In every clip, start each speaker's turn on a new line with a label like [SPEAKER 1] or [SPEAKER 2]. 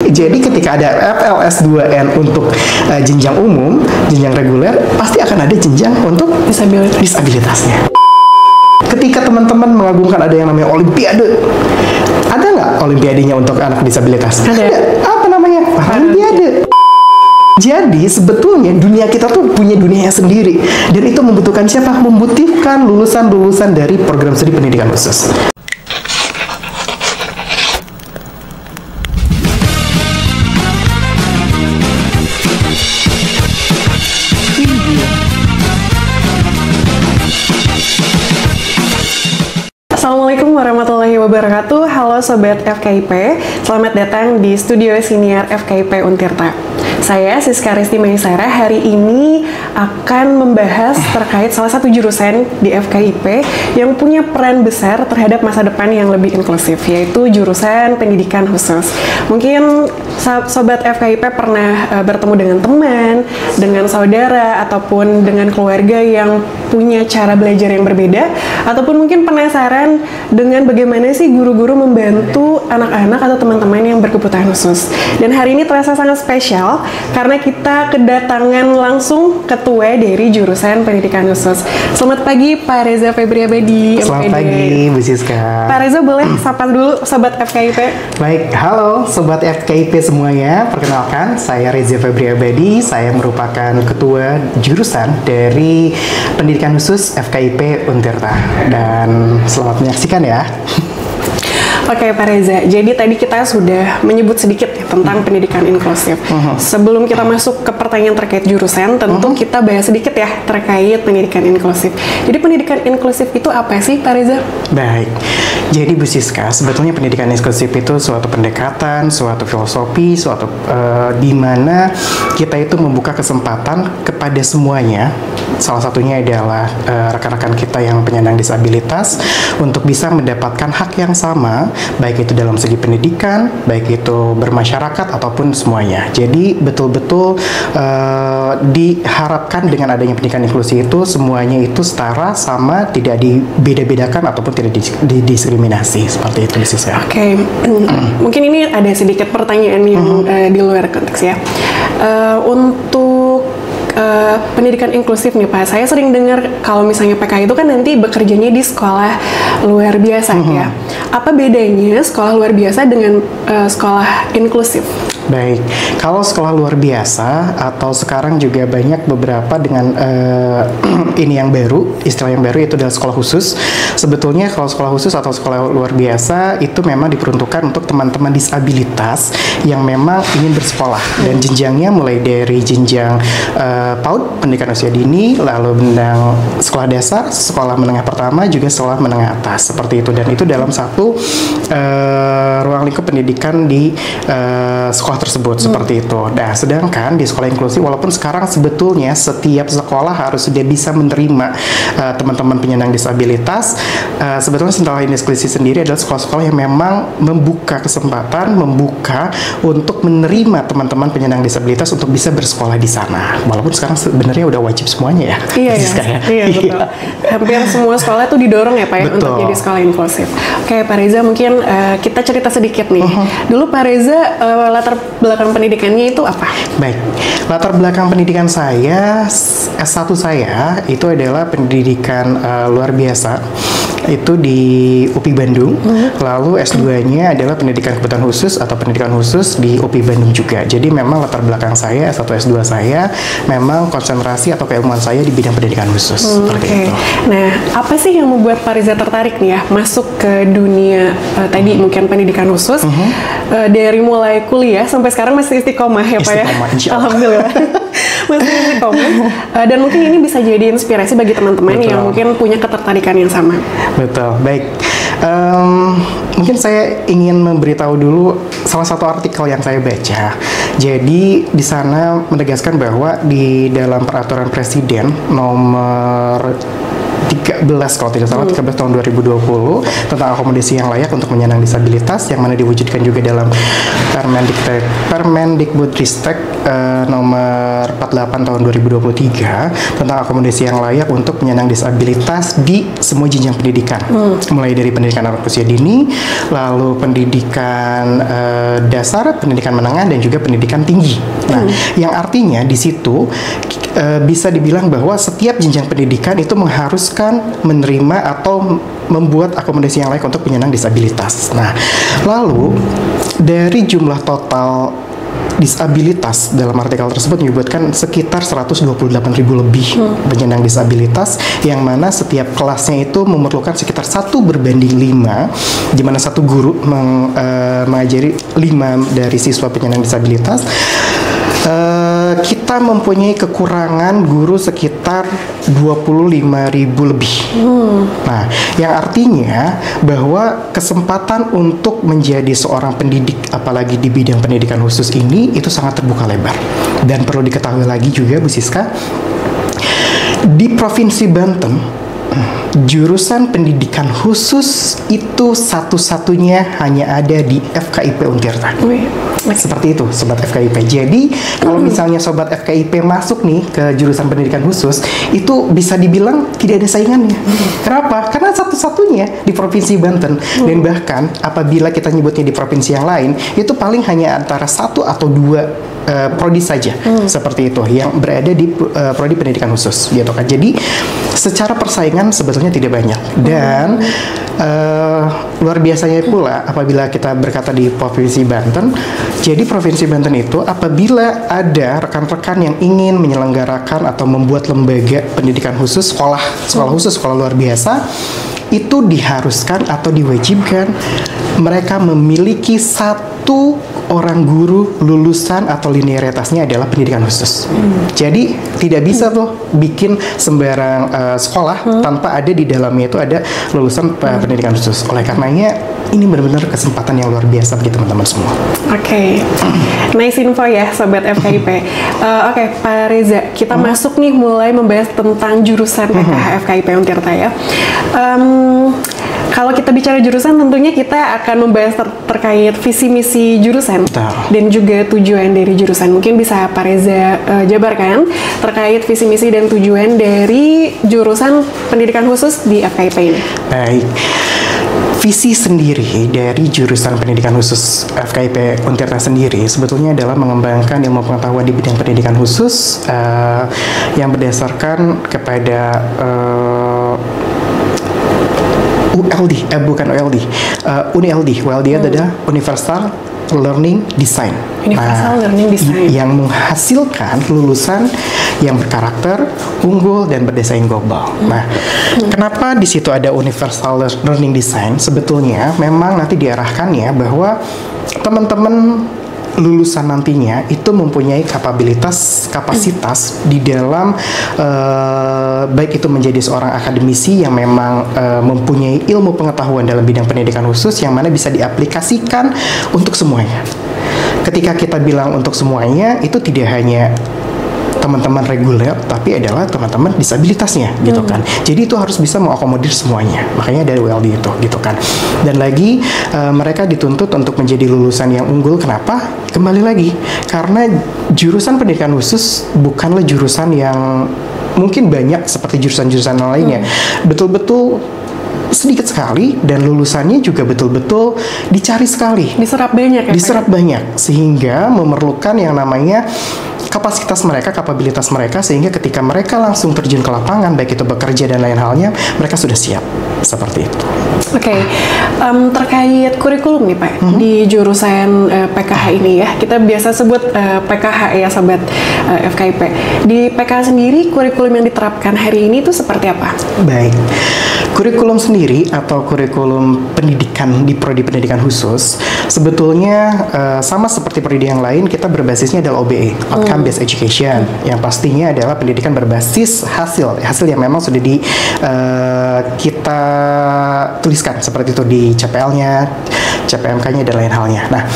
[SPEAKER 1] Jadi ketika ada FLS 2N untuk jenjang umum, jenjang reguler, pasti akan ada jenjang untuk disabilitasnya. Ketika teman-teman mengagungkan ada yang namanya Olimpiade, ada nggak Olimpiadenya untuk anak disabilitas? Ada. Apa namanya? Olimpiade. Jadi sebetulnya dunia kita tuh punya dunianya sendiri, dan itu membutuhkan siapa? Membutuhkan lulusan-lulusan dari program studi pendidikan khusus.
[SPEAKER 2] Assalamualaikum warahmatullahi wabarakatuh. Halo Sobat FKIP, selamat datang di Studio Siniar FKIP Untirta. Saya Siska Risti Maisara hari ini akan membahas terkait salah satu jurusan di FKIP yang punya peran besar terhadap masa depan yang lebih inklusif, yaitu jurusan pendidikan khusus. Mungkin Sobat FKIP pernah bertemu dengan teman, dengan saudara, ataupun dengan keluarga yang punya cara belajar yang berbeda, ataupun mungkin penasaran dengan bagaimana sih guru-guru membantu anak-anak atau teman-teman yang berkebutuhan khusus. Dan hari ini terasa sangat spesial karena kita kedatangan langsung ketua dari jurusan pendidikan khusus. Selamat pagi Pak Reza Febri Abadi.
[SPEAKER 1] Selamat pagi Bu Siska.
[SPEAKER 2] Pak Reza, boleh sapa dulu Sobat FKIP?
[SPEAKER 1] Baik, halo Sobat FKIP semuanya. Perkenalkan, saya Reza Febri Abadi. Saya merupakan ketua jurusan dari pendidikan khusus FKIP Untirta. Dan selamat menyaksikan ya.
[SPEAKER 2] Oke Pak Reza, jadi tadi kita sudah menyebut sedikit ya tentang pendidikan inklusif. Sebelum kita masuk ke pertanyaan terkait jurusan, tentu kita bahas sedikit ya terkait pendidikan inklusif. Jadi pendidikan inklusif itu apa sih Pak Reza?
[SPEAKER 1] Baik, jadi Bu Siska, sebetulnya pendidikan inklusif itu suatu pendekatan, suatu filosofi, suatu di mana kita itu membuka kesempatan kepada semuanya. Salah satunya adalah rekan-rekan kita yang penyandang disabilitas untuk bisa mendapatkan hak yang sama, baik itu dalam segi pendidikan, baik itu bermasyarakat ataupun semuanya. Jadi betul-betul diharapkan dengan adanya pendidikan inklusi itu semuanya itu setara, sama, tidak dibeda-bedakan ataupun tidak didiskriminasi, seperti itu bisnisnya.
[SPEAKER 2] Oke, mungkin ini ada sedikit pertanyaan yang di luar konteks ya. Untuk pendidikan inklusif nih Pak, saya sering dengar kalau misalnya PK itu kan nanti bekerjanya di sekolah luar biasa ya. Apa bedanya sekolah luar biasa dengan sekolah inklusif?
[SPEAKER 1] Baik, kalau sekolah luar biasa atau sekarang juga banyak beberapa dengan ini yang baru, istilah yang baru itu adalah sekolah khusus. Sebetulnya kalau sekolah khusus atau sekolah luar biasa itu memang diperuntukkan untuk teman-teman disabilitas yang memang ingin bersekolah, dan jenjangnya mulai dari jenjang PAUD, pendidikan usia dini, lalu jenjang sekolah dasar, sekolah menengah pertama, juga sekolah menengah atas, seperti itu. Dan itu dalam satu ruang lingkup pendidikan di sekolah tersebut, seperti itu. Nah, sedangkan di sekolah inklusif, walaupun sekarang sebetulnya setiap sekolah harus sudah bisa menerima teman-teman penyandang disabilitas, sebetulnya setelah inklusi sendiri adalah sekolah-sekolah yang memang membuka kesempatan, membuka untuk menerima teman-teman penyandang disabilitas untuk bisa bersekolah di sana. Walaupun sekarang sebenarnya udah wajib semuanya ya.
[SPEAKER 2] Iya, iya, betul. Hampir semua sekolah tuh didorong ya Pak ya untuk jadi sekolah inklusif. Oke Pak Reza, mungkin kita cerita sedikit nih. Dulu Pak Reza latar belakang pendidikannya itu apa?
[SPEAKER 1] Baik, latar belakang pendidikan saya, S1 saya itu adalah pendidikan luar biasa, itu di UPI Bandung. Lalu S2-nya adalah pendidikan kebutuhan khusus atau pendidikan khusus di UPI Bandung juga. Jadi memang latar belakang saya, S1 S2 saya memang konsentrasi atau keilmuan saya di bidang pendidikan khusus, seperti itu.
[SPEAKER 2] Nah, apa sih yang membuat Pak Reza tertarik nih ya masuk ke dunia tadi mungkin pendidikan khusus, dari mulai kuliah sampai sekarang masih istiqomah ya Pak ya? Alhamdulillah. Masih istiqomah. Dan mungkin ini bisa jadi inspirasi bagi teman-teman yang mungkin punya ketertarikan yang sama.
[SPEAKER 1] Betul, baik. Mungkin saya ingin memberitahu dulu salah satu artikel yang saya baca. Jadi di sana menegaskan bahwa di dalam peraturan presiden nomor 13 kalau tidak salah, 13 tahun 2020 tentang akomodasi yang layak untuk penyandang disabilitas, yang mana diwujudkan juga dalam Permendikbudristek nomor 48 tahun 2023 tentang akomodasi yang layak untuk penyandang disabilitas di semua jenjang pendidikan, mulai dari pendidikan anak usia dini, lalu pendidikan dasar, pendidikan menengah, dan juga pendidikan tinggi. Nah, yang artinya di situ bisa dibilang bahwa setiap jenjang pendidikan itu mengharuskan menerima atau membuat akomodasi yang layak untuk penyandang disabilitas. Nah, lalu dari jumlah total disabilitas dalam artikel tersebut menyebutkan sekitar 128.000 lebih penyandang disabilitas, yang mana setiap kelasnya itu memerlukan sekitar 1:5, di mana satu guru mengajari 5 dari siswa penyandang disabilitas. Kita mempunyai kekurangan guru sekitar 25.000 lebih. Nah, yang artinya bahwa kesempatan untuk menjadi seorang pendidik, apalagi di bidang pendidikan khusus ini, itu sangat terbuka lebar. Dan perlu diketahui lagi juga, Bu Siska, di Provinsi Banten, jurusan pendidikan khusus itu satu-satunya hanya ada di FKIP Untirta. Seperti itu, Sobat FKIP. Jadi, kalau misalnya Sobat FKIP masuk nih ke jurusan pendidikan khusus, itu bisa dibilang tidak ada saingannya. Kenapa? Karena satu-satunya di Provinsi Banten. Dan bahkan, apabila kita nyebutnya di provinsi yang lain, itu paling hanya antara 1 atau 2 prodi saja, seperti itu, yang berada di prodi pendidikan khusus, gitu kan. Jadi, secara persaingan sebetulnya tidak banyak. Dan luar biasanya pula apabila kita berkata di Provinsi Banten, jadi Provinsi Banten itu apabila ada rekan-rekan yang ingin menyelenggarakan atau membuat lembaga pendidikan khusus, sekolah khusus, sekolah luar biasa, itu diharuskan atau diwajibkan mereka memiliki satu orang guru lulusan atau linearitasnya adalah pendidikan khusus. Jadi tidak bisa tuh bikin sembarang sekolah tanpa ada di dalamnya itu ada lulusan pendidikan khusus. Oleh karenanya ini benar-benar kesempatan yang luar biasa bagi teman-teman semua.
[SPEAKER 2] Oke, nice info ya Sobat FKIP. Oke, Pak Reza, kita masuk nih mulai membahas tentang jurusan PKH FKIP Untirta ya. Kalau kita bicara jurusan, tentunya kita akan membahas terkait visi misi jurusan dan juga tujuan dari jurusan. Mungkin bisa Pak Reza jabarkan terkait visi misi dan tujuan dari jurusan pendidikan khusus di FKIP ini.
[SPEAKER 1] Baik. Visi sendiri dari jurusan pendidikan khusus FKIP Untirta sendiri sebetulnya adalah mengembangkan ilmu pengetahuan di bidang pendidikan khusus yang berdasarkan kepada UNILD. ULD adalah Universal Learning Design.
[SPEAKER 2] Learning Design
[SPEAKER 1] yang menghasilkan lulusan yang berkarakter, unggul, dan berdesain global. Nah, kenapa di situ ada Universal Learning Design? Sebetulnya memang nanti diarahkan ya bahwa teman-teman lulusan nantinya itu mempunyai kapasitas di dalam baik itu menjadi seorang akademisi yang memang mempunyai ilmu pengetahuan dalam bidang pendidikan khusus yang mana bisa diaplikasikan untuk semuanya. Ketika kita bilang untuk semuanya, itu tidak hanya teman-teman reguler, tapi adalah teman-teman disabilitasnya, gitu kan. Jadi itu harus bisa mengakomodir semuanya. Makanya dari WLD itu, gitu kan. Dan lagi mereka dituntut untuk menjadi lulusan yang unggul. Kenapa? Kembali lagi, karena jurusan pendidikan khusus bukanlah jurusan yang mungkin banyak seperti jurusan-jurusan lainnya. Betul-betul sedikit sekali dan lulusannya juga betul-betul dicari sekali.
[SPEAKER 2] Diserap banyak ya?
[SPEAKER 1] Diserap banyak, sehingga memerlukan yang namanya kapasitas mereka, kapabilitas mereka, sehingga ketika mereka langsung terjun ke lapangan, baik itu bekerja dan lain halnya, mereka sudah siap. Seperti itu.
[SPEAKER 2] Oke, terkait kurikulum nih Pak, di jurusan PKH ini ya, kita biasa sebut PKH ya Sobat FKIP. Di PKH sendiri, kurikulum yang diterapkan hari ini itu seperti apa?
[SPEAKER 1] Baik, kurikulum sendiri atau kurikulum pendidikan di prodi pendidikan khusus, sebetulnya sama seperti prodi yang lain, kita berbasisnya adalah OBE, Outcome Based Education, yang pastinya adalah pendidikan berbasis hasil yang memang sudah kita tuliskan seperti itu di CPL-nya, CPMK-nya dan lain halnya. Nah,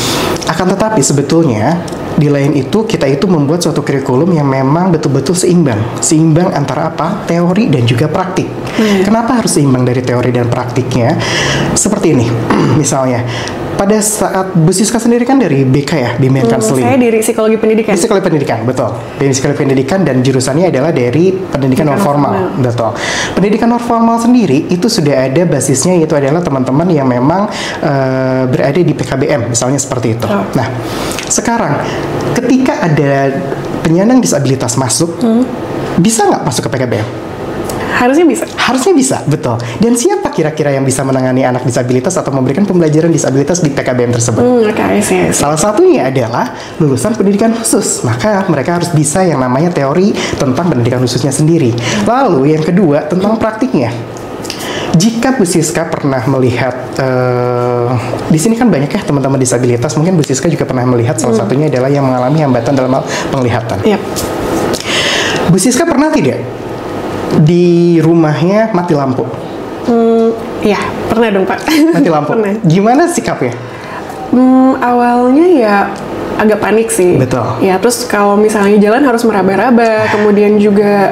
[SPEAKER 1] akan tetapi sebetulnya Di lain itu, kita itu membuat suatu kurikulum yang memang betul-betul seimbang antara apa? Teori dan juga praktik. Kenapa harus seimbang dari teori dan praktiknya? Seperti ini, misalnya, pada saat Bu Siska sendiri kan dari BK ya, Bimbingan Counseling.
[SPEAKER 2] Saya dari Psikologi Pendidikan.
[SPEAKER 1] Psikologi Pendidikan, betul. Dari Psikologi Pendidikan dan jurusannya adalah dari Pendidikan non formal, betul. Pendidikan non formal sendiri itu sudah ada basisnya, yaitu adalah teman-teman yang memang berada di PKBM, misalnya seperti itu. Nah, sekarang ketika ada penyandang disabilitas masuk, bisa nggak masuk ke PKBM?
[SPEAKER 2] Harusnya bisa.
[SPEAKER 1] Harusnya bisa, betul. Dan siapa kira-kira yang bisa menangani anak disabilitas atau memberikan pembelajaran disabilitas di PKBM tersebut? Salah satunya adalah lulusan pendidikan khusus. Maka mereka harus bisa yang namanya teori tentang pendidikan khususnya sendiri. Lalu yang kedua, tentang praktiknya. Jika Bu Siska pernah melihat, di sini kan banyak ya teman-teman disabilitas, mungkin Bu Siska juga pernah melihat salah satunya adalah yang mengalami hambatan dalam hal penglihatan. Bu Siska pernah tidak di rumahnya mati lampu?
[SPEAKER 2] Iya, pernah dong Pak.
[SPEAKER 1] Mati lampu.
[SPEAKER 2] Pernah.
[SPEAKER 1] Gimana sikapnya?
[SPEAKER 2] Awalnya ya agak panik sih.
[SPEAKER 1] Betul.
[SPEAKER 2] Ya terus kalau misalnya jalan harus meraba-raba, kemudian juga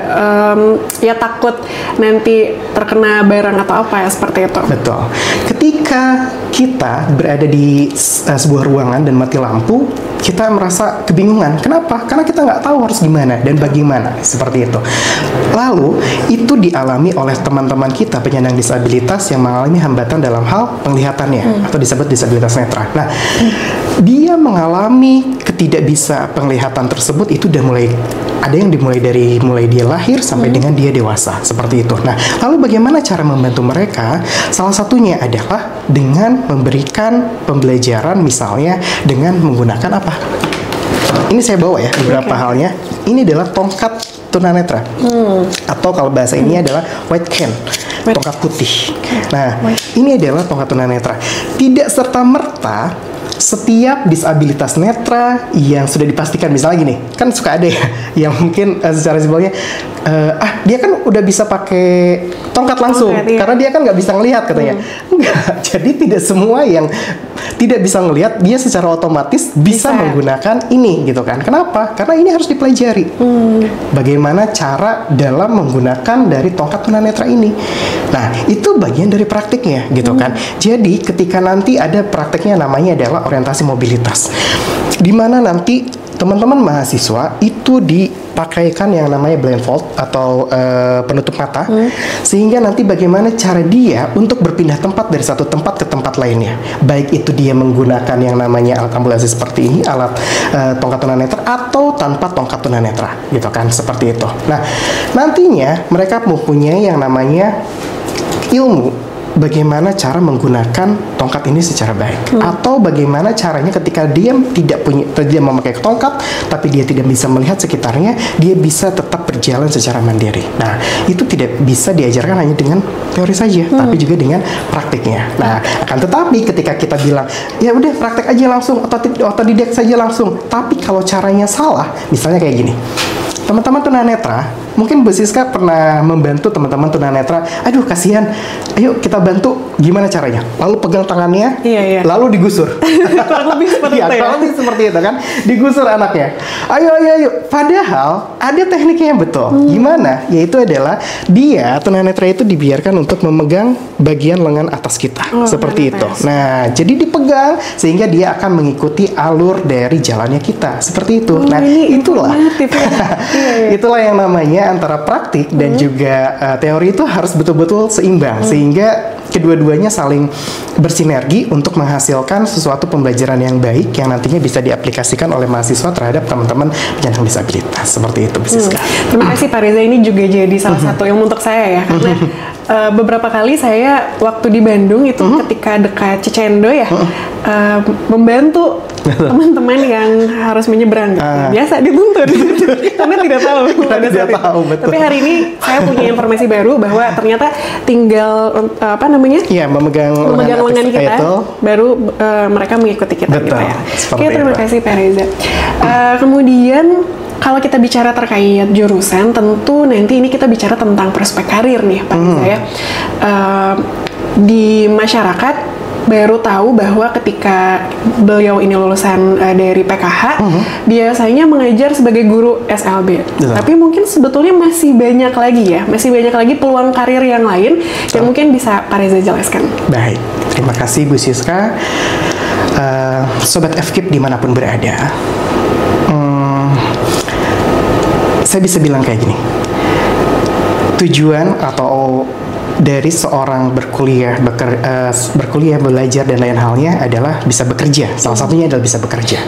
[SPEAKER 2] ya takut nanti terkena barang atau apa ya, seperti itu.
[SPEAKER 1] Betul. Ketika kita berada di sebuah ruangan dan mati lampu, kita merasa kebingungan. Kenapa? Karena kita nggak tahu harus gimana dan bagaimana, seperti itu. Lalu, itu dialami oleh teman-teman kita penyandang disabilitas yang mengalami hambatan dalam hal penglihatannya, atau disebut disabilitas netra. Nah, dia mengalami ketidakbisa penglihatan tersebut, itu udah mulai, ada yang dimulai dari mulai dia lahir sampai dengan dia dewasa, seperti itu. Nah, lalu bagaimana cara membantu mereka? Salah satunya adalah dengan memberikan pembelajaran, misalnya dengan menggunakan apa? Ini saya bawa ya beberapa halnya. Ini adalah tongkat tunanetra, atau kalau bahasa ini adalah white cane, tongkat putih. Nah, ini adalah tongkat tunanetra. Tidak serta-merta setiap disabilitas netra yang sudah dipastikan, misalnya gini, kan suka ada ya yang mungkin secara simbolnya dia kan udah bisa pakai tongkat langsung, karena dia kan nggak bisa ngelihat katanya. Enggak, jadi tidak semua yang tidak bisa ngelihat dia secara otomatis bisa menggunakan ini gitu kan. Kenapa? Karena ini harus dipelajari. Bagaimana cara dalam menggunakan dari tongkat tunanetra ini. Nah, itu bagian dari praktiknya gitu kan. Jadi ketika nanti ada praktiknya, namanya adalah orientasi mobilitas, di mana nanti teman-teman mahasiswa itu dipakaikan yang namanya blindfold atau penutup mata, sehingga nanti bagaimana cara dia untuk berpindah tempat dari satu tempat ke tempat lainnya, baik itu dia menggunakan yang namanya alat ambulasi seperti ini, alat tongkat tunanetra, atau tanpa tongkat tunanetra gitu kan, seperti itu. Nah, nantinya mereka mempunyai yang namanya ilmu bagaimana cara menggunakan tongkat ini secara baik, atau bagaimana caranya ketika dia tidak memakai tongkat tapi dia tidak bisa melihat sekitarnya, dia bisa tetap berjalan secara mandiri. Nah, itu tidak bisa diajarkan hanya dengan teori saja, tapi juga dengan praktiknya. Nah, akan tetapi ketika kita bilang ya udah praktek aja langsung, otodidak saja langsung, tapi kalau caranya salah, misalnya kayak gini, teman-teman tunanetra, mungkin Bu Siska pernah membantu teman-teman tunanetra, aduh kasihan, ayo kita bantu, gimana caranya? Lalu pegang tangannya, lalu digusur.
[SPEAKER 2] Kurang lebih seperti itu ya?
[SPEAKER 1] Kurang lebih seperti itu kan, digusur anaknya. Ayo. Padahal ada tekniknya yang betul. Gimana? Yaitu adalah dia, tunanetra itu dibiarkan untuk memegang bagian lengan atas kita, seperti itu. Nah, jadi dipegang sehingga dia akan mengikuti alur dari jalannya kita, seperti itu. Nah, itulah. Itulah yang namanya antara praktik dan juga teori itu harus betul-betul seimbang, sehingga kedua-duanya saling bersinergi untuk menghasilkan sesuatu pembelajaran yang baik yang nantinya bisa diaplikasikan oleh mahasiswa terhadap teman-teman penyandang disabilitas, seperti itu, Bu Siska.
[SPEAKER 2] Terima kasih Pak Reza, ini juga jadi salah satu yang untuk saya ya, karena beberapa kali saya waktu di Bandung itu ketika dekat Cicendo ya, membantu teman-teman yang harus menyeberang gitu. Biasa dituntun karena tidak tahu pada saat itu. Tapi hari ini saya punya informasi baru bahwa ternyata tinggal memegang lengan kita itu, baru mereka mengikuti kita. Betul, gitu ya. Oke, terima kasih Pak Reza. Kemudian kalau kita bicara terkait jurusan, tentu nanti ini kita bicara tentang prospek karir nih Pak Reza ya. Di masyarakat baru tahu bahwa ketika beliau ini lulusan dari PKH, biasanya mengajar sebagai guru SLB. Tapi mungkin sebetulnya masih banyak lagi peluang karir yang lain yang mungkin bisa Pak Reza jelaskan.
[SPEAKER 1] Baik, terima kasih Bu Siska. Sobat FKIP dimanapun berada, saya bisa bilang kayak gini, tujuan atau dari seorang berkuliah, belajar dan lain halnya adalah bisa bekerja. Salah satunya adalah bisa bekerja.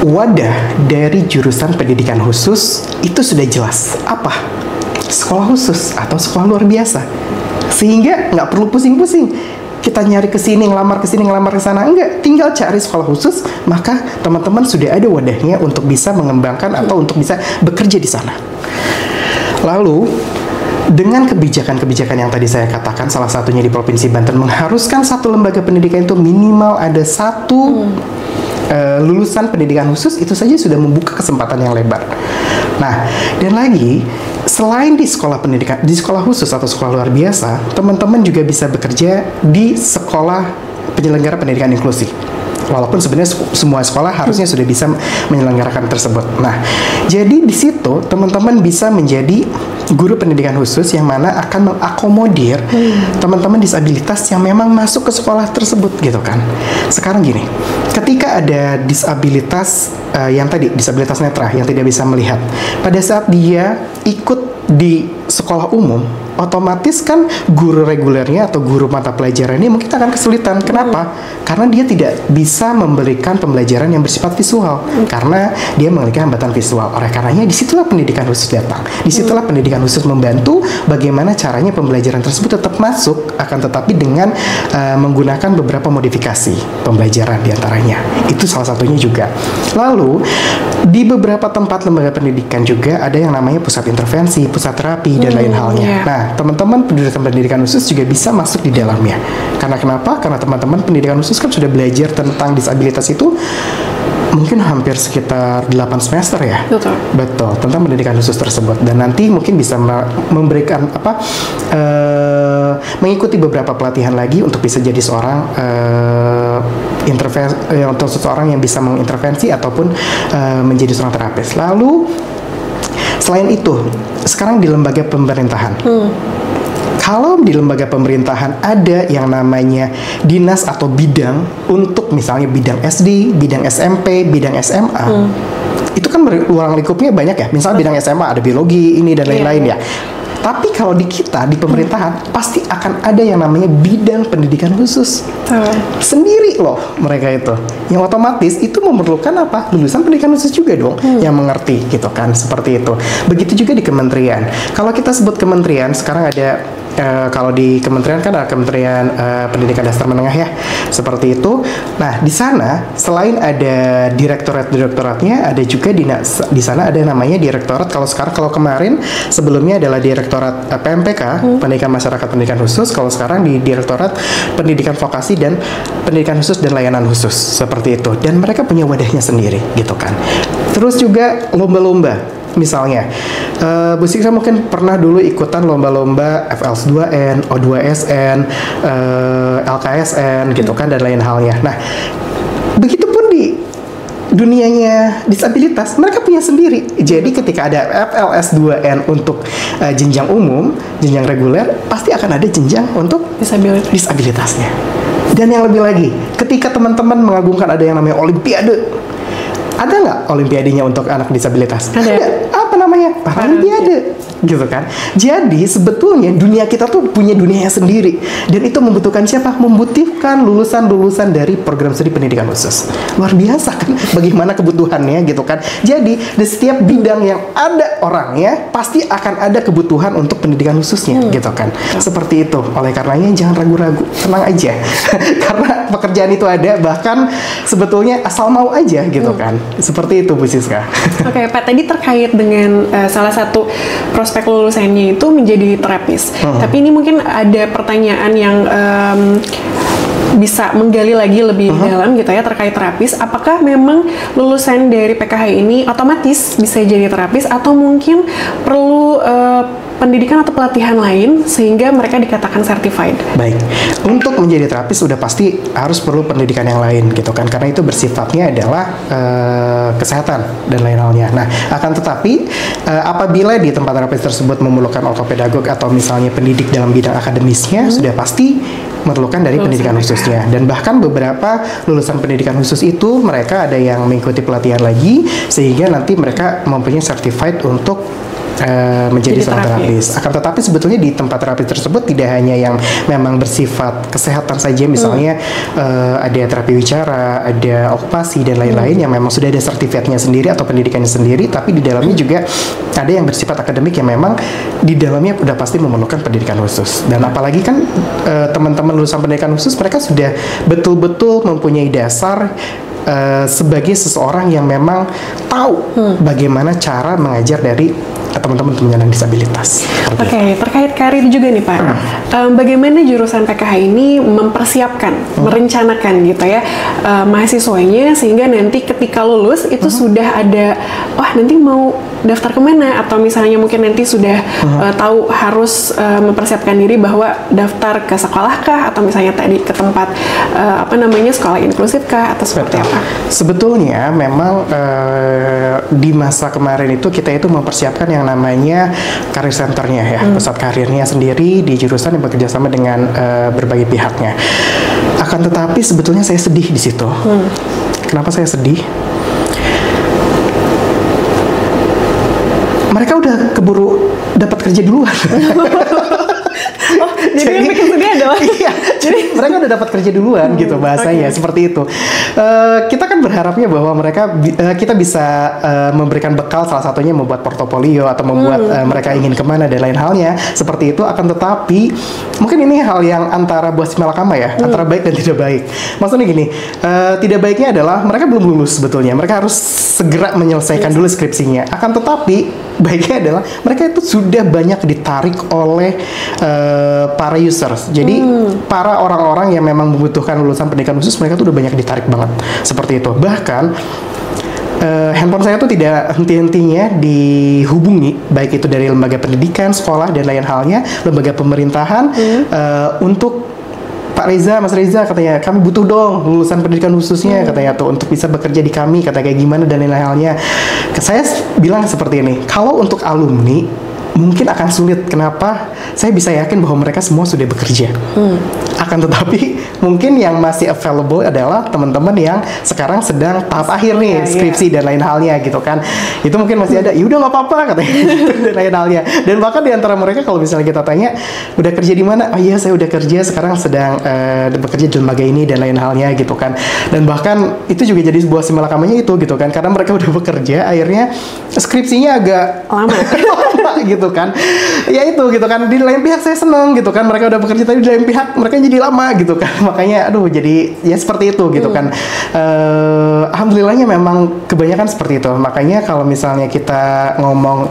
[SPEAKER 1] Wadah dari jurusan pendidikan khusus itu sudah jelas. Apa? Sekolah khusus atau sekolah luar biasa. Sehingga nggak perlu pusing-pusing. Kita nyari ke sini, ngelamar ke sini, ngelamar ke sana. Enggak, tinggal cari sekolah khusus, maka teman-teman sudah ada wadahnya untuk bisa mengembangkan atau untuk bisa bekerja di sana. Lalu, dengan kebijakan-kebijakan yang tadi saya katakan, salah satunya di Provinsi Banten mengharuskan satu lembaga pendidikan itu minimal ada satu lulusan pendidikan khusus, itu saja sudah membuka kesempatan yang lebar. Nah, dan lagi, selain di sekolah pendidikan, di sekolah khusus atau sekolah luar biasa, teman-teman juga bisa bekerja di sekolah penyelenggara pendidikan inklusi. Walaupun sebenarnya semua sekolah harusnya sudah bisa menyelenggarakan tersebut. Nah, jadi di situ teman-teman bisa menjadi guru pendidikan khusus yang mana akan mengakomodir teman-teman disabilitas yang memang masuk ke sekolah tersebut gitu kan. Sekarang gini, ketika ada disabilitas yang tadi disabilitas netra yang tidak bisa melihat, pada saat dia ikut di sekolah umum, otomatis kan guru regulernya atau guru mata pelajarannya mungkin akan kesulitan. Kenapa? Karena dia tidak bisa memberikan pembelajaran yang bersifat visual karena dia memiliki hambatan visual. Oleh karenanya disitulah pendidikan khusus datang. Disitulah pendidikan khusus membantu bagaimana caranya pembelajaran tersebut tetap masuk, akan tetapi dengan menggunakan beberapa modifikasi pembelajaran diantaranya. Itu salah satunya juga. Lalu di beberapa tempat lembaga pendidikan juga ada yang namanya pusat intervensi, pusat terapi dan lain halnya. Nah, teman-teman pendidikan khusus juga bisa masuk di dalamnya. Karena kenapa? Karena teman-teman pendidikan khusus kan sudah belajar tentang disabilitas itu mungkin hampir sekitar 8 semester ya. Betul, tentang pendidikan khusus tersebut. Dan nanti mungkin bisa memberikan mengikuti beberapa pelatihan lagi untuk bisa jadi seorang untuk seseorang yang bisa mengintervensi ataupun menjadi seorang terapis. Lalu selain itu, sekarang di lembaga pemerintahan. Kalau di lembaga pemerintahan ada yang namanya dinas atau bidang untuk misalnya bidang SD, bidang SMP, bidang SMA. Itu kan ruang lingkupnya banyak ya. Misalnya bidang SMA ada biologi, ini dan lain-lain ya. Tapi kalau di kita, di pemerintahan, pasti akan ada yang namanya bidang pendidikan khusus. Sendiri loh mereka itu. Yang otomatis itu memerlukan apa? Lulusan pendidikan khusus juga dong, yang mengerti gitu kan, seperti itu. Begitu juga di kementerian. Kalau kita sebut kementerian, sekarang ada kalau di kementerian kan ada Kementerian Pendidikan Dasar Menengah ya, seperti itu. Nah, di sana selain ada direktoratnya, ada juga di sana ada namanya direktorat. Kalau kemarin sebelumnya adalah direktorat PMPK, Pendidikan Masyarakat Pendidikan Khusus. Kalau sekarang di direktorat Pendidikan Vokasi dan Pendidikan Khusus dan Layanan Khusus, seperti itu. Dan mereka punya wadahnya sendiri, gitu kan. Terus juga lomba-lomba. Misalnya, Bu Siksa mungkin pernah dulu ikutan lomba-lomba FLS2N, O2SN, LKSN gitu kan, dan lain halnya. Nah, begitupun di dunianya disabilitas, mereka punya sendiri. Jadi ketika ada FLS2N untuk jenjang umum, jenjang reguler, pasti akan ada jenjang untuk disabilitasnya. Dan yang lebih lagi, ketika teman-teman mengagungkan ada yang namanya Olimpiade, ada nggak olimpiadenya untuk anak disabilitas? Ada. Apa namanya? Paralimpiade, gitu kan? Jadi sebetulnya dunia kita tuh punya dunianya sendiri, dan itu membutuhkan siapa? Membutuhkan lulusan-lulusan dari program studi pendidikan khusus. Luar biasa kan? Bagaimana kebutuhannya, gitu kan? Jadi di setiap bidang yang ada orangnya, pasti akan ada kebutuhan untuk pendidikan khususnya, gitu kan? Seperti itu. Oleh karenanya jangan ragu-ragu, tenang aja, karena pekerjaan itu ada, bahkan sebetulnya asal mau aja, gitu kan? Seperti itu Bu Siska.
[SPEAKER 2] Oke Pak, tadi terkait dengan salah satu prospek lulusannya itu menjadi terapis. Tapi ini mungkin ada pertanyaan yang bisa menggali lagi lebih dalam gitu ya terkait terapis. Apakah memang lulusan dari PKH ini otomatis bisa jadi terapis atau mungkin perlu pendidikan atau pelatihan lain sehingga mereka dikatakan certified?
[SPEAKER 1] Baik, untuk menjadi terapis sudah pasti harus perlu pendidikan yang lain gitu kan, karena itu bersifatnya adalah kesehatan dan lain halnya. Nah, akan tetapi apabila di tempat terapis tersebut memerlukan ortopedagog atau misalnya pendidik dalam bidang akademisnya, sudah pasti memerlukan dari pendidikan khususnya. Dan bahkan beberapa lulusan pendidikan khusus itu mereka ada yang mengikuti pelatihan lagi sehingga nanti mereka mempunyai certified untuk menjadi seorang terapis. Akan tetapi sebetulnya di tempat terapi tersebut tidak hanya yang memang bersifat kesehatan saja, misalnya ada terapi bicara, ada okupasi dan lain-lain yang memang sudah ada sertifikatnya sendiri atau pendidikannya sendiri, tapi di dalamnya juga ada yang bersifat akademik yang memang di dalamnya udah pasti memerlukan pendidikan khusus. Dan apalagi kan teman-teman lulusan pendidikan khusus mereka sudah betul-betul mempunyai dasar sebagai seseorang yang memang tahu bagaimana cara mengajar dari teman-teman penyandang disabilitas.
[SPEAKER 2] Oke, terkait karir juga nih Pak. Bagaimana jurusan PKH ini mempersiapkan, merencanakan gitu ya mahasiswanya sehingga nanti ketika lulus itu sudah ada, wah nanti mau daftar kemana, atau misalnya mungkin nanti sudah tahu harus mempersiapkan diri bahwa daftar ke sekolah kah, atau misalnya tadi ke tempat sekolah inklusif kah, atau seperti apa?
[SPEAKER 1] Sebetulnya memang di masa kemarin itu kita itu mempersiapkan yang namanya career centernya ya, pusat karirnya sendiri di jurusan yang bekerja sama dengan berbagai pihaknya. Akan tetapi sebetulnya saya sedih di situ. Kenapa saya sedih? Mereka udah keburu dapat kerja duluan.
[SPEAKER 2] Jadi yang bikin sedih adalah
[SPEAKER 1] iya, jadi mereka udah dapat kerja duluan gitu bahasanya, seperti itu. Kita kan berharapnya bahwa kita bisa memberikan bekal, salah satunya membuat portofolio atau membuat mereka ingin kemana dan lain halnya seperti itu. Akan tetapi mungkin ini hal yang antara buah si malakama ya, antara baik dan tidak baik. Maksudnya gini, tidak baiknya adalah mereka belum lulus sebetulnya, mereka harus segera menyelesaikan dulu skripsinya. Akan tetapi baiknya adalah mereka itu sudah banyak ditarik oleh para users. Jadi para orang-orang yang memang membutuhkan lulusan pendidikan khusus, mereka tuh udah banyak ditarik banget seperti itu. Bahkan handphone saya tuh tidak henti-hentinya dihubungi, baik itu dari lembaga pendidikan, sekolah dan lain halnya, lembaga pemerintahan untuk Pak Reza, Mas Reza, katanya kami butuh dong lulusan pendidikan khususnya, katanya tuh untuk bisa bekerja di kami, kata kayak gimana dan lain halnya. Saya bilang seperti ini, kalau untuk alumni mungkin akan sulit. Kenapa? Saya bisa yakin bahwa mereka semua sudah bekerja. Akan tetapi mungkin yang masih available adalah teman-teman yang sekarang sedang tahap akhir nih, skripsi dan lain halnya gitu kan. Itu mungkin masih ada, ya udah nggak apa-apa katanya dan lain halnya. Dan bahkan di antara mereka kalau misalnya kita tanya, udah kerja di mana? Oh iya, saya udah kerja, sekarang sedang bekerja di lembaga ini dan lain halnya gitu kan. Dan bahkan itu juga jadi sebuah simalakamanya itu gitu kan, karena mereka udah bekerja, akhirnya skripsinya agak lama gitu kan. Ya itu gitu kan, di lain pihak saya seneng gitu kan, mereka udah bekerja, tapi di lain pihak mereka jadi lama gitu kan. Makanya aduh, jadi ya seperti itu gitu kan. Alhamdulillahnya memang kebanyakan seperti itu. Makanya kalau misalnya kita ngomong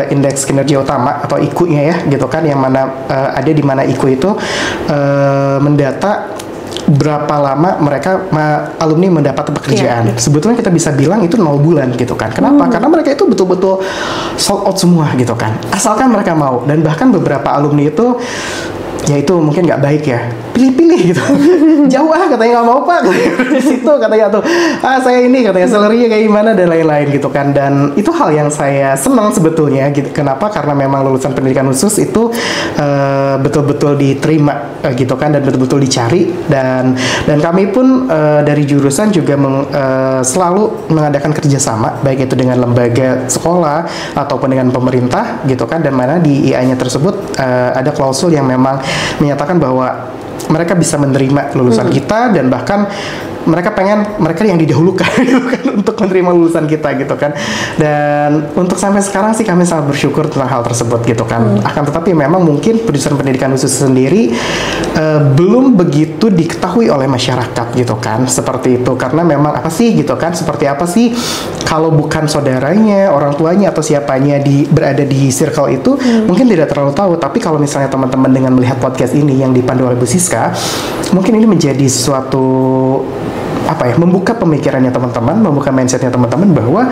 [SPEAKER 1] indeks kinerja utama atau IQ-nya ya gitu kan, yang mana ada di mana IQ itu mendata berapa lama mereka alumni mendapat pekerjaan. Sebetulnya kita bisa bilang itu 0 bulan gitu kan. Kenapa? Karena mereka itu betul-betul sold out semua gitu kan, asalkan mereka mau. Dan bahkan beberapa alumni itu ya itu mungkin nggak baik ya, pilih-pilih gitu. Jauh katanya nggak mau Pak, di situ katanya tuh saya ini katanya salary-nya kayak gimana dan lain-lain gitu kan. Dan itu hal yang saya senang sebetulnya gitu. Kenapa? Karena memang lulusan pendidikan khusus itu betul-betul diterima gitu kan, dan betul-betul dicari. Dan kami pun dari jurusan juga selalu mengadakan kerjasama, baik itu dengan lembaga sekolah ataupun dengan pemerintah gitu kan. Dan mana di IA-nya tersebut ada klausul yang memang menyatakan bahwa mereka bisa menerima lulusan kita, dan bahkan mereka yang didahulukan gitu kan, untuk menerima lulusan kita gitu kan. Dan untuk sampai sekarang sih kami sangat bersyukur tentang hal tersebut gitu kan. Akan tetapi memang mungkin jurusan pendidikan khusus sendiri belum begitu diketahui oleh masyarakat gitu kan, seperti itu. Karena memang apa sih gitu kan, seperti apa sih kalau bukan saudaranya, orang tuanya atau siapanya berada di circle itu, mungkin tidak terlalu tahu. Tapi kalau misalnya teman-teman dengan melihat podcast ini yang dipandu oleh Bu Siska, mungkin ini menjadi suatu membuka pemikirannya teman-teman, membuka mindsetnya teman-teman bahwa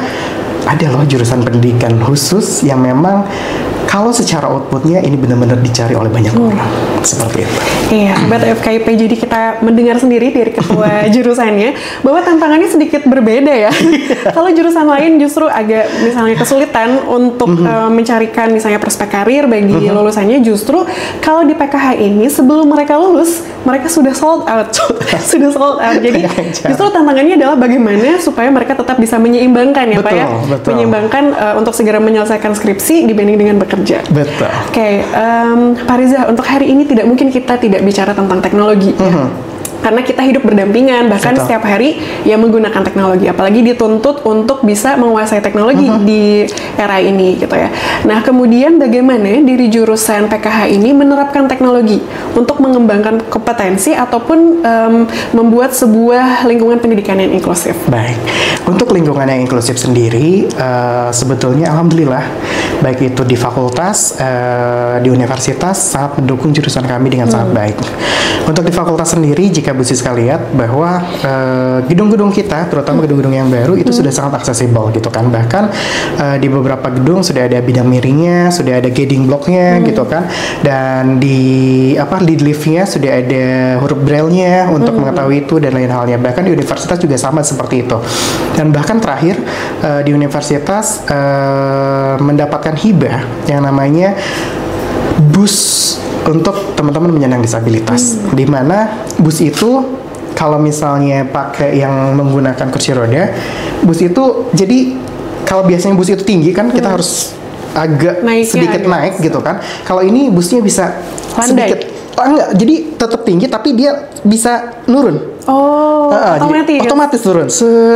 [SPEAKER 1] ada loh jurusan pendidikan khusus yang memang kalau secara outputnya ini benar-benar dicari oleh banyak orang, seperti itu.
[SPEAKER 2] Iya, sobat FKIP, jadi kita mendengar sendiri dari ketua jurusannya bahwa tantangannya sedikit berbeda ya. Kalau jurusan lain justru agak misalnya kesulitan untuk mencarikan misalnya prospek karir bagi lulusannya, justru kalau di PKH ini sebelum mereka lulus, mereka sudah sold out. Sudah sold out. Jadi justru tantangannya adalah bagaimana supaya mereka tetap bisa menyeimbangkan ya Pak ya.
[SPEAKER 1] Betul.
[SPEAKER 2] Menyeimbangkan untuk segera menyelesaikan skripsi dibanding dengan bekerja.
[SPEAKER 1] Betul.
[SPEAKER 2] Oke, Pak Riza, untuk hari ini tidak mungkin kita tidak bicara tentang teknologi ya. Karena kita hidup berdampingan, bahkan setiap hari ya menggunakan teknologi, apalagi dituntut untuk bisa menguasai teknologi di era ini gitu ya. Nah, kemudian bagaimana diri jurusan PKH ini menerapkan teknologi untuk mengembangkan kompetensi ataupun membuat sebuah lingkungan pendidikan yang inklusif?
[SPEAKER 1] Baik, untuk lingkungan yang inklusif sendiri, sebetulnya alhamdulillah, baik itu di fakultas, di universitas, sangat mendukung jurusan kami dengan sangat baik. Untuk di fakultas sendiri, jika Bu Siska lihat bahwa gedung-gedung kita, terutama gedung-gedung yang baru, itu sudah sangat aksesibel gitu kan. Bahkan di beberapa gedung sudah ada bidang miringnya, sudah ada guiding blocknya gitu kan. Dan di liftnya sudah ada huruf braille-nya untuk mengetahui itu dan lain halnya. Bahkan di universitas juga sama seperti itu. Dan bahkan terakhir di universitas mendapatkan hibah yang namanya bus untuk teman-teman penyandang disabilitas, di mana bus itu kalau misalnya pakai yang menggunakan kursi roda, bus itu jadi kalau biasanya bus itu tinggi kan kita harus agak sedikit naik gitu kan. Kalau ini busnya bisa sedikit enggak, jadi tetap tinggi tapi dia bisa nurun. Otomatis turun.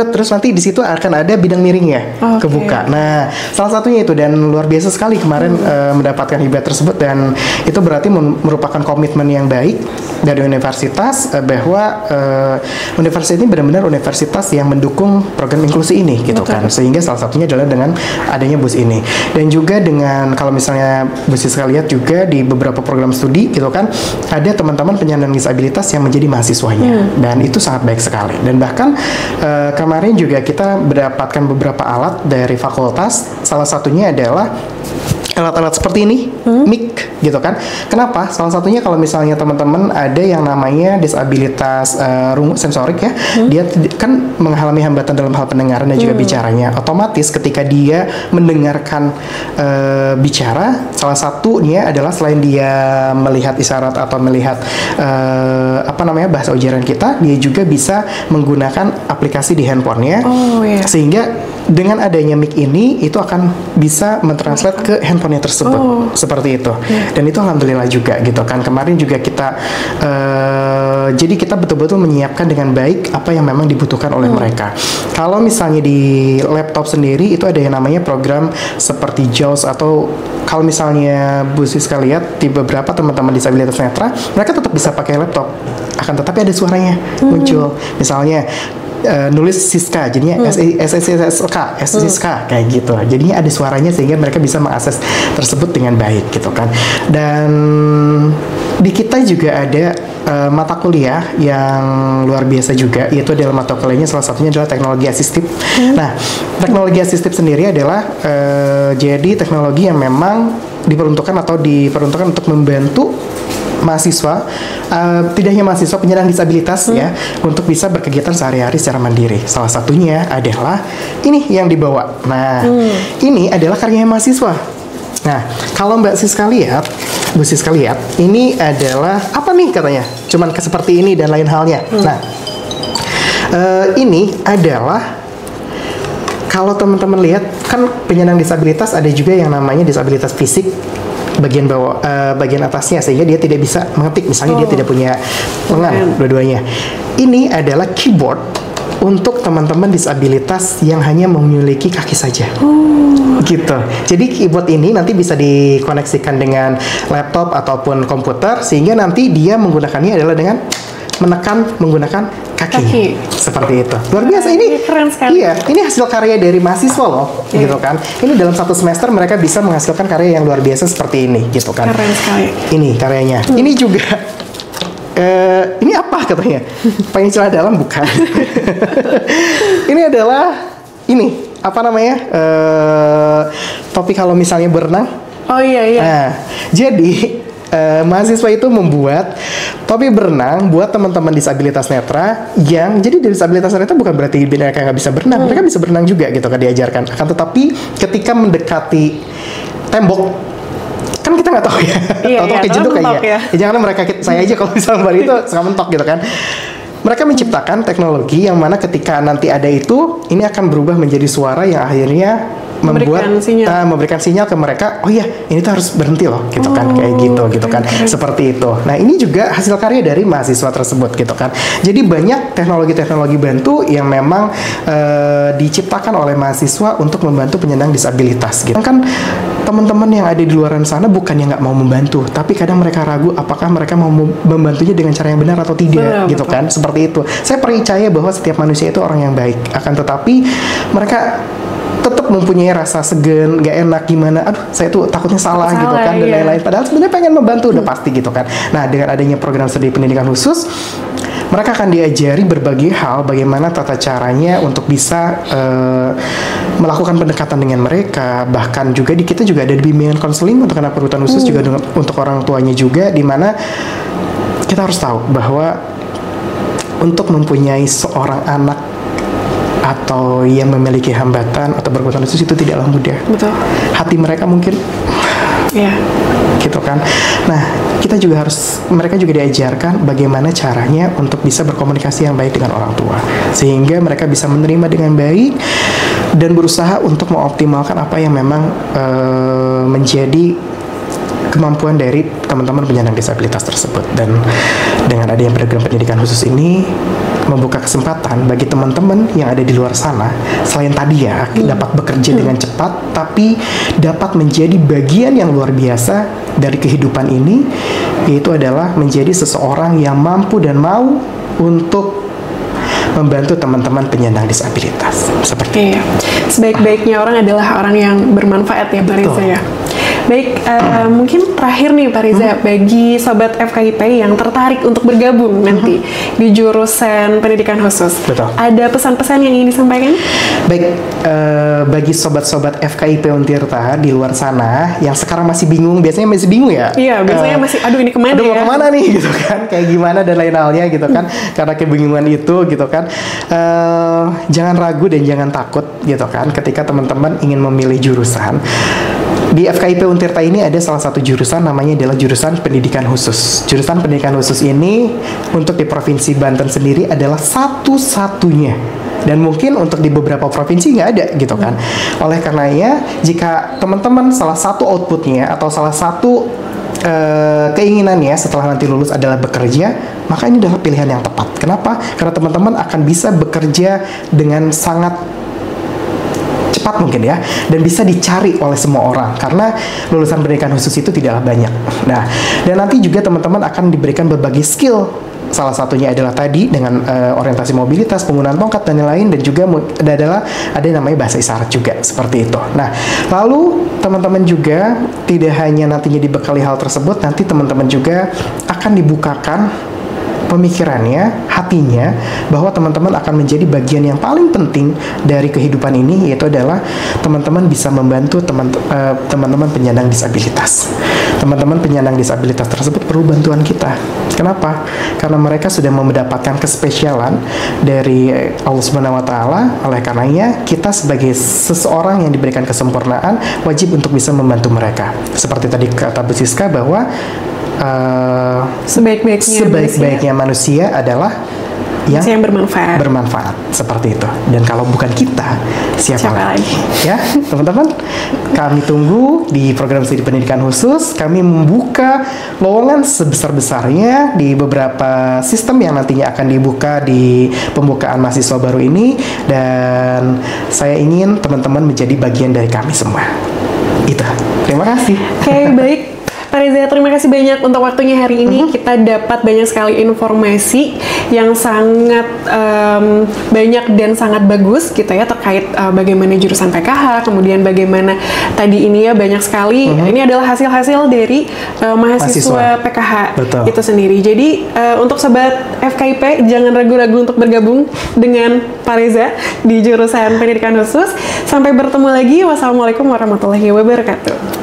[SPEAKER 1] Terus nanti di situ akan ada bidang miringnya kebuka. Nah, salah satunya itu, dan luar biasa sekali kemarin mendapatkan hibah tersebut, dan itu berarti merupakan komitmen yang baik dari universitas bahwa universitas ini benar-benar universitas yang mendukung program inklusi ini gitu kan. Sehingga salah satunya adalah dengan adanya bus ini. Dan juga dengan kalau misalnya Bu Siska lihat juga di beberapa program studi gitu kan, ada teman-teman penyandang disabilitas yang menjadi mahasiswanya. Dan itu sangat baik sekali. Dan bahkan kemarin juga kita mendapatkan beberapa alat dari fakultas. Salah satunya adalah alat-alat seperti ini, mic gitu kan. Kenapa? Salah satunya kalau misalnya teman-teman ada yang namanya disabilitas sensorik ya, dia kan mengalami hambatan dalam hal pendengaran dan juga bicaranya. Otomatis ketika dia mendengarkan bicara, salah satunya adalah selain dia melihat isyarat atau melihat bahasa ujaran kita, dia juga bisa menggunakan aplikasi di handphonenya. Sehingga dengan adanya mic ini itu akan bisa mentranslate ke handphonenya tersebut, seperti itu. Dan itu alhamdulillah juga gitu kan. Kemarin juga kita jadi kita betul-betul menyiapkan dengan baik apa yang memang dibutuhkan oleh mereka. Kalau misalnya di laptop sendiri itu ada yang namanya program seperti JAWS, atau kalau misalnya Bu Siska lihat di beberapa teman-teman disabilitas netra, mereka tetap bisa pakai laptop, akan tetapi ada suaranya muncul. Misalnya nulis Siska, jadinya Siska kayak gitu. Jadinya ada suaranya sehingga mereka bisa mengakses tersebut dengan baik gitu kan. Dan di kita juga ada mata kuliah yang luar biasa juga, yaitu adalah mata kuliahnya salah satunya adalah teknologi asistif. Nah, teknologi asistif sendiri adalah jadi teknologi yang memang diperuntukkan untuk membantu mahasiswa, tidak hanya mahasiswa penyandang disabilitas ya, untuk bisa berkegiatan sehari-hari secara mandiri. Salah satunya adalah ini yang dibawa. Nah, ini adalah karya mahasiswa. Nah, kalau Mbak Siska lihat, Bu Siska lihat, ini adalah apa nih katanya? Cuman seperti ini dan lain halnya. Nah, ini adalah kalau teman-teman lihat kan penyandang disabilitas ada juga yang namanya disabilitas fisik bagian bawah, bagian atasnya, sehingga dia tidak bisa mengetik, misalnya dia tidak punya lengan dua-duanya. Ini adalah keyboard untuk teman-teman disabilitas yang hanya memiliki kaki saja. Gitu. Jadi keyboard ini nanti bisa dikoneksikan dengan laptop ataupun komputer, sehingga nanti dia menggunakannya adalah dengan menekan menggunakan kaki. Seperti itu. Luar biasa, ini
[SPEAKER 2] keren sekali.
[SPEAKER 1] Iya, ini hasil karya dari mahasiswa loh, gitu kan. Ini dalam satu semester mereka bisa menghasilkan karya yang luar biasa seperti ini, gitu kan.
[SPEAKER 2] Keren sekali.
[SPEAKER 1] Ini karyanya. Ini juga ini apa katanya? Pengen celah dalam bukan? Ini adalah ini apa namanya? Topi kalau misalnya berenang.
[SPEAKER 2] Oh iya iya.
[SPEAKER 1] Nah, jadi mahasiswa itu membuat topi berenang buat teman-teman disabilitas netra yang jadi disabilitas netra bukan berarti mereka nggak bisa berenang, mereka bisa berenang juga gitu kan diajarkan. Akan tetapi ketika mendekati tembok kan kita nggak tahu ya, tahu-tahu kejeduk kayak ya. Jangan mereka saya aja kalau misalnya baru itu suka mentok gitu kan. Mereka menciptakan teknologi yang mana ketika nanti ada itu, ini akan berubah menjadi suara yang akhirnya memberikan sinyal ke mereka, oh iya ini tuh harus berhenti loh gitu kan, kayak gitu kan, seperti itu. Nah ini juga hasil karya dari mahasiswa tersebut gitu kan. Jadi banyak teknologi-teknologi bantu yang memang diciptakan oleh mahasiswa untuk membantu penyandang disabilitas gitu kan. Teman-teman yang ada di luar sana bukan yang nggak mau membantu, tapi kadang mereka ragu apakah mereka mau membantunya dengan cara yang benar atau tidak, gitu kan, seperti itu. Saya percaya bahwa setiap manusia itu orang yang baik, akan tetapi mereka tetap mempunyai rasa segan, gak enak gimana, aduh saya tuh takutnya salah gitu kan, dan lain-lain. Padahal sebenarnya pengen membantu udah pasti gitu kan. Nah dengan adanya program studi pendidikan khusus, mereka akan diajari berbagai hal bagaimana tata caranya untuk bisa melakukan pendekatan dengan mereka. Bahkan juga kita juga ada bimbingan konseling untuk anak berkebutuhan khusus juga untuk orang tuanya juga, di mana kita harus tahu bahwa untuk mempunyai seorang anak atau yang memiliki hambatan atau berkebutuhan khusus itu tidaklah mudah.
[SPEAKER 2] Betul.
[SPEAKER 1] Hati mereka mungkin gitu kan. Nah, mereka juga diajarkan bagaimana caranya untuk bisa berkomunikasi yang baik dengan orang tua, sehingga mereka bisa menerima dengan baik dan berusaha untuk mengoptimalkan apa yang memang menjadi kemampuan dari teman-teman penyandang disabilitas tersebut. Dan dengan adanya program pendidikan khusus ini membuka kesempatan bagi teman-teman yang ada di luar sana, selain tadi ya dapat bekerja dengan cepat, tapi dapat menjadi bagian yang luar biasa dari kehidupan ini, yaitu adalah menjadi seseorang yang mampu dan mau untuk membantu teman-teman penyandang disabilitas. Seperti
[SPEAKER 2] sebaik-baiknya orang adalah orang yang bermanfaat ya Pak Riza ya. Baik, mungkin terakhir nih Pak Riza, bagi Sobat FKIP yang tertarik untuk bergabung nanti di jurusan pendidikan khusus, ada pesan-pesan yang ingin disampaikan?
[SPEAKER 1] Baik, bagi Sobat-Sobat FKIP Untirta di luar sana yang sekarang masih bingung, biasanya masih bingung ya?
[SPEAKER 2] Iya, biasanya masih, aduh ini kemana ya?
[SPEAKER 1] Mau kemana nih gitu kan, kayak gimana dan lain halnya gitu kan, karena kebingungan itu gitu kan. Jangan ragu dan jangan takut gitu kan ketika teman-teman ingin memilih jurusan. Di FKIP Untirta ini ada salah satu jurusan namanya adalah jurusan pendidikan khusus. Jurusan pendidikan khusus ini untuk di Provinsi Banten sendiri adalah satu-satunya. Dan mungkin untuk di beberapa provinsi nggak ada gitu kan. Oleh karenanya, jika teman-teman salah satu outputnya atau salah satu keinginannya setelah nanti lulus adalah bekerja, maka ini adalah pilihan yang tepat. Kenapa? Karena teman-teman akan bisa bekerja dengan sangat cepat mungkin ya, dan bisa dicari oleh semua orang karena lulusan pendidikan khusus itu tidaklah banyak. Nah, dan nanti juga teman-teman akan diberikan berbagai skill. Salah satunya adalah tadi dengan orientasi mobilitas, penggunaan tongkat dan lain-lain, dan juga ada yang namanya bahasa isyarat juga seperti itu. Nah, lalu teman-teman juga tidak hanya nantinya dibekali hal tersebut, nanti teman-teman juga akan dibukakan pemikirannya, hatinya, bahwa teman-teman akan menjadi bagian yang paling penting dari kehidupan ini, yaitu adalah teman-teman bisa membantu teman-teman penyandang disabilitas. Teman-teman penyandang disabilitas tersebut perlu bantuan kita. Kenapa? Karena mereka sudah mendapatkan kespesialan dari Allah Subhanahu wa Ta'ala. Oleh karenanya, kita sebagai seseorang yang diberikan kesempurnaan wajib untuk bisa membantu mereka. Seperti tadi kata Bu Siska bahwa sebaik-baiknya manusia adalah yang bermanfaat seperti itu. Dan kalau bukan kita, siapa lagi? Ya, teman-teman, kami tunggu di program studi pendidikan khusus. Kami membuka lowongan sebesar-besarnya di beberapa sistem yang nantinya akan dibuka di pembukaan mahasiswa baru ini, dan saya ingin teman-teman menjadi bagian dari kami semua. Itu. Terima kasih.
[SPEAKER 2] Oke, baik. Pak Riza, terima kasih banyak untuk waktunya hari ini. Kita dapat banyak sekali informasi yang sangat banyak dan sangat bagus gitu ya, terkait bagaimana jurusan PKH, kemudian bagaimana tadi ini ya banyak sekali. Ini adalah hasil-hasil dari mahasiswa PKH itu sendiri. Jadi untuk Sobat FKIP, jangan ragu-ragu untuk bergabung dengan Pak Riza di jurusan pendidikan khusus. Sampai bertemu lagi. Wassalamualaikum warahmatullahi wabarakatuh.